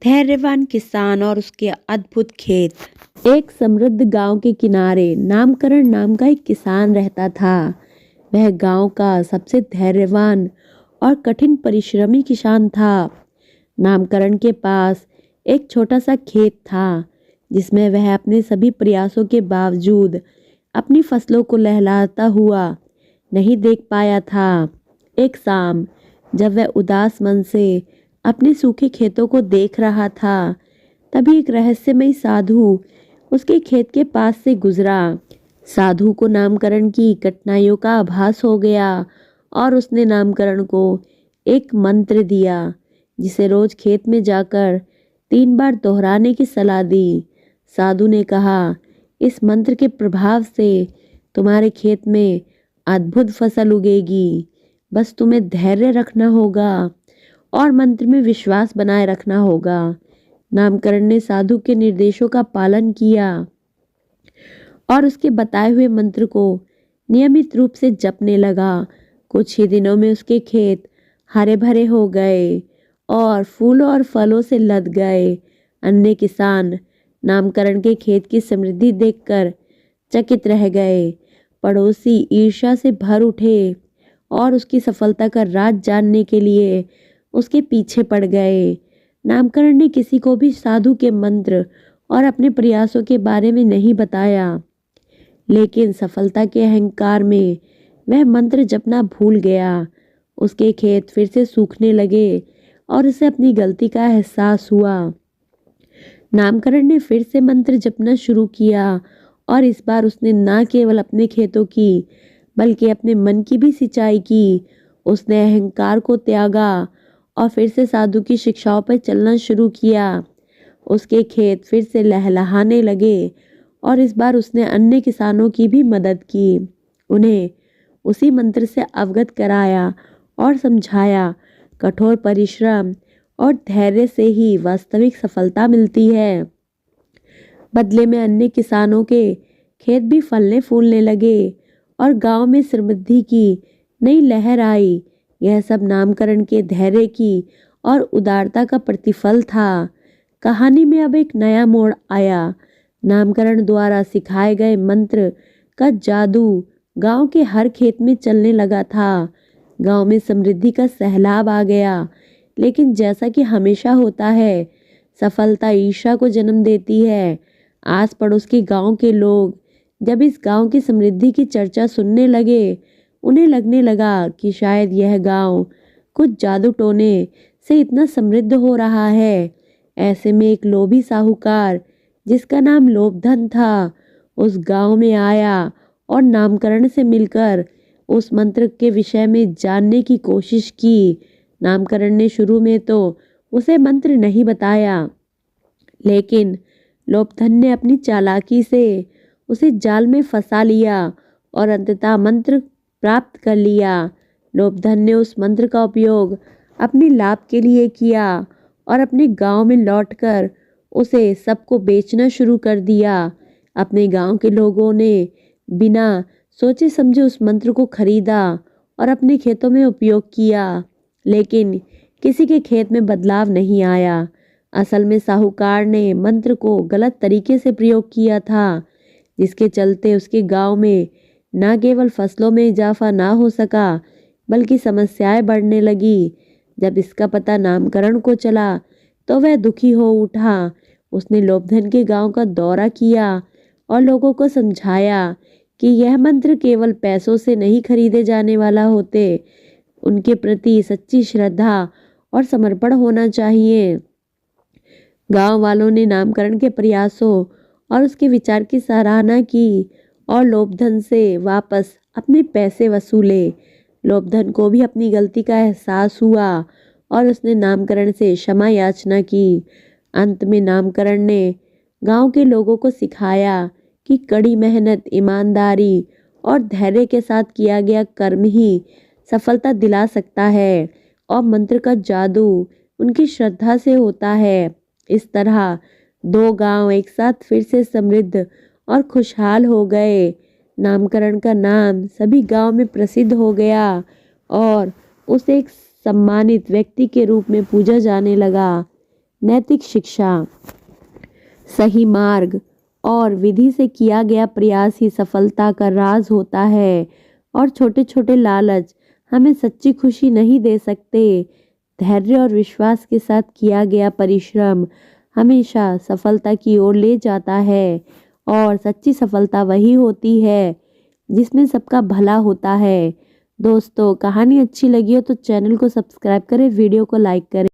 धैर्यवान किसान और उसके अद्भुत खेत। एक समृद्ध गांव के किनारे नामकरण नाम का एक किसान रहता था। वह गांव का सबसे धैर्यवान और कठिन परिश्रमी किसान था। नामकरण के पास एक छोटा सा खेत था जिसमें वह अपने सभी प्रयासों के बावजूद अपनी फसलों को लहलहाता हुआ नहीं देख पाया था। एक शाम जब वह उदास मन से अपने सूखे खेतों को देख रहा था, तभी एक रहस्यमयी साधु उसके खेत के पास से गुजरा। साधु को नामकरण की कठिनाइयों का आभास हो गया और उसने नामकरण को एक मंत्र दिया जिसे रोज खेत में जाकर 3 बार दोहराने की सलाह दी। साधु ने कहा, इस मंत्र के प्रभाव से तुम्हारे खेत में अद्भुत फसल उगेगी। बस तुम्हें धैर्य रखना होगा और मंत्र में विश्वास बनाए रखना होगा। नामकरण ने साधु के निर्देशों का पालन किया और उसके बताए हुए मंत्र को नियमित रूप से जपने लगा। कुछ ही दिनों में उसके खेत हरे भरे हो गए और फूलों और फलों से लद गए। अन्य किसान नामकरण के खेत की समृद्धि देखकर चकित रह गए। पड़ोसी ईर्ष्या से भर उठे और उसकी सफलता का राज जानने के लिए उसके पीछे पड़ गए। नामकरण ने किसी को भी साधु के मंत्र और अपने प्रयासों के बारे में नहीं बताया, लेकिन सफलता के अहंकार में वह मंत्र जपना भूल गया। उसके खेत फिर से सूखने लगे और उसे अपनी गलती का एहसास हुआ। नामकरण ने फिर से मंत्र जपना शुरू किया और इस बार उसने न केवल अपने खेतों की बल्कि अपने मन की भी सिंचाई की। उसने अहंकार को त्यागा और फिर से साधु की शिक्षाओं पर चलना शुरू किया। उसके खेत फिर से लहलहाने लगे और इस बार उसने अन्य किसानों की भी मदद की। उन्हें उसी मंत्र से अवगत कराया और समझाया, कठोर परिश्रम और धैर्य से ही वास्तविक सफलता मिलती है। बदले में अन्य किसानों के खेत भी फलने फूलने लगे और गांव में समृद्धि की नई लहर आई। यह सब नामकरण के धैर्य की और उदारता का प्रतिफल था। कहानी में अब एक नया मोड़ आया। नामकरण द्वारा सिखाए गए मंत्र का जादू गांव के हर खेत में चलने लगा था। गांव में समृद्धि का सैलाब आ गया, लेकिन जैसा कि हमेशा होता है, सफलता ईर्ष्या को जन्म देती है। आस पड़ोस के गांव के लोग जब इस गांव की समृद्धि की चर्चा सुनने लगे, उन्हें लगने लगा कि शायद यह गांव कुछ जादू टोने से इतना समृद्ध हो रहा है। ऐसे में एक लोभी साहूकार जिसका नाम लोभधन था, उस गांव में आया और नामकरण से मिलकर उस मंत्र के विषय में जानने की कोशिश की। नामकरण ने शुरू में तो उसे मंत्र नहीं बताया, लेकिन लोभधन ने अपनी चालाकी से उसे जाल में फंसा लिया और अंततः मंत्र प्राप्त कर लिया। लोभधन ने उस मंत्र का उपयोग अपने लाभ के लिए किया और अपने गांव में लौटकर उसे सबको बेचना शुरू कर दिया। अपने गांव के लोगों ने बिना सोचे समझे उस मंत्र को खरीदा और अपने खेतों में उपयोग किया, लेकिन किसी के खेत में बदलाव नहीं आया। असल में साहूकार ने मंत्र को गलत तरीके से प्रयोग किया था, जिसके चलते उसके गांव में न केवल फसलों में इजाफा ना हो सका, बल्कि समस्याएं बढ़ने लगी। जब इसका पता नामकरण को चला तो वह दुखी हो उठा। उसने लोभधन के गांव का दौरा किया और लोगों को समझाया कि यह मंत्र केवल पैसों से नहीं खरीदे जाने वाला होते, उनके प्रति सच्ची श्रद्धा और समर्पण होना चाहिए। गांव वालों ने नामकरण के प्रयासों और उसके विचार की सराहना की और लोभधन से वापस अपने पैसे वसूले। लोभधन को भी अपनी गलती का एहसास हुआ और उसने नामकरण से क्षमा याचना की। अंत में नामकरण ने गांव के लोगों को सिखाया कि कड़ी मेहनत, ईमानदारी और धैर्य के साथ किया गया कर्म ही सफलता दिला सकता है और मंत्र का जादू उनकी श्रद्धा से होता है। इस तरह 2 गांव एक साथ फिर से समृद्ध और खुशहाल हो गए। नामकरण का नाम सभी गांव में प्रसिद्ध हो गया और उसे एक सम्मानित व्यक्ति के रूप में पूजा जाने लगा। नैतिक शिक्षा, सही मार्ग और विधि से किया गया प्रयास ही सफलता का राज होता है। और छोटे छोटे लालच हमें सच्ची खुशी नहीं दे सकते। धैर्य और विश्वास के साथ किया गया परिश्रम हमेशा सफलता की ओर ले जाता है। और सच्ची सफलता वही होती है जिसमें सबका भला होता है। दोस्तों, कहानी अच्छी लगी हो तो चैनल को सब्सक्राइब करें, वीडियो को लाइक करें।